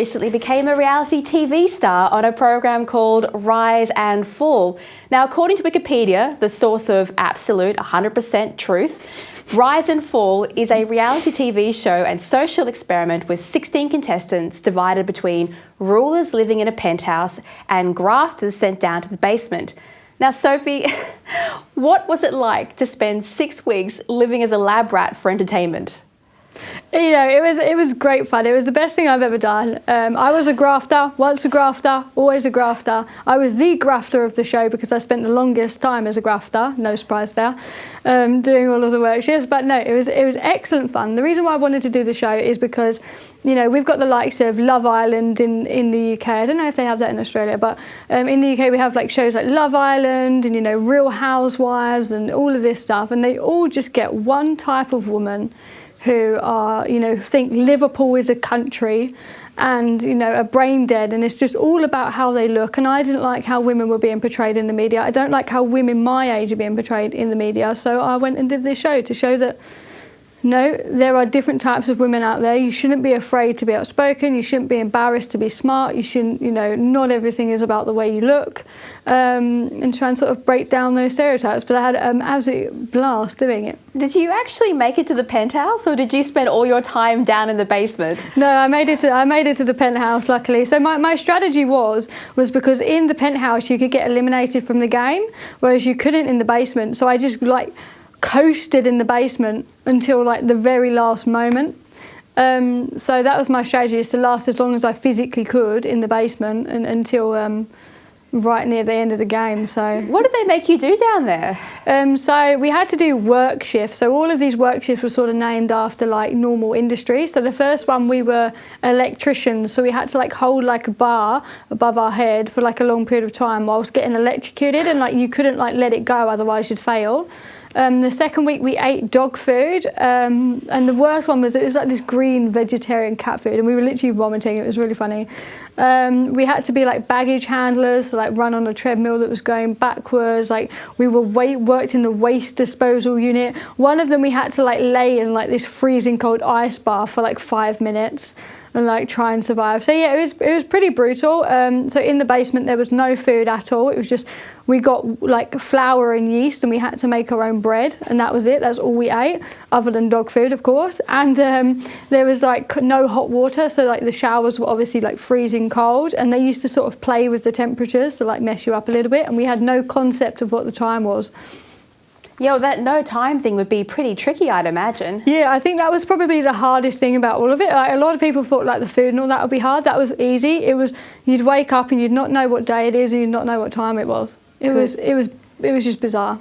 recently became a reality TV star on a program called Rise and Fall. Now, according to Wikipedia, the source of absolute 100% truth, Rise and Fall is a reality TV show and social experiment with 16 contestants divided between rulers living in a penthouse and grafters sent down to the basement. Now, Sophie, what was it like to spend 6 weeks living as a lab rat for entertainment? You know, it was great fun. It was the best thing I've ever done. I was a grafter, once a grafter, always a grafter. I was the grafter of the show because I spent the longest time as a grafter, no surprise there, doing all of the work shifts. But no, it was excellent fun. The reason why I wanted to do the show is because, you know, we've got the likes of Love Island in the UK. I don't know if they have that in Australia, but in the UK we have like shows like Love Island and, you know, Real Housewives and all of this stuff, and they all just get one type of woman who are, you know, think Liverpool is a country and, you know, are brain dead, and it's just all about how they look. And I didn't like how women were being portrayed in the media. I don't like how women my age are being portrayed in the media. So I went and did this show to show that, no, there are different types of women out there. You shouldn't be afraid to be outspoken. You shouldn't be embarrassed to be smart. You shouldn't, you know, not everything is about the way you look, and try and sort of break down those stereotypes. But I had an absolute blast doing it. Did you actually make it to the penthouse, or did you spend all your time down in the basement? No, I made it to the penthouse, luckily. So my strategy was because in the penthouse you could get eliminated from the game, whereas you couldn't in the basement. So I just like coasted in the basement until like the very last moment. So that was my strategy, is to last as long as I physically could in the basement and until right near the end of the game. So what did they make you do down there? So we had to do work shifts. So all of these work shifts were sort of named after like normal industries. So the first one, we were electricians. So we had to like hold like a bar above our head for like a long period of time whilst getting electrocuted, and like you couldn't like let it go, otherwise you'd fail. The second week we ate dog food, and the worst one was, it was like this green vegetarian cat food, and we were literally vomiting. It was really funny. We had to be like baggage handlers, so like run on a treadmill that was going backwards. Like we were worked in the waste disposal unit. One of them we had to like lay in like this freezing cold ice bath for like 5 minutes and like try and survive. So yeah, it was pretty brutal. So in the basement there was no food at all. It was just, we got like flour and yeast and we had to make our own bread, and that was it. That's all we ate, other than dog food, of course. And there was like no hot water, so like the showers were obviously like freezing cold, and they used to sort of play with the temperatures to like mess you up a little bit, and we had no concept of what the time was. Yeah, well, that no time thing would be pretty tricky, I'd imagine. Yeah, I think that was probably the hardest thing about all of it. Like, a lot of people thought like the food and all that would be hard. That was easy. It was, you'd wake up and you'd not know what day it is and you'd not know what time it was. It was just bizarre.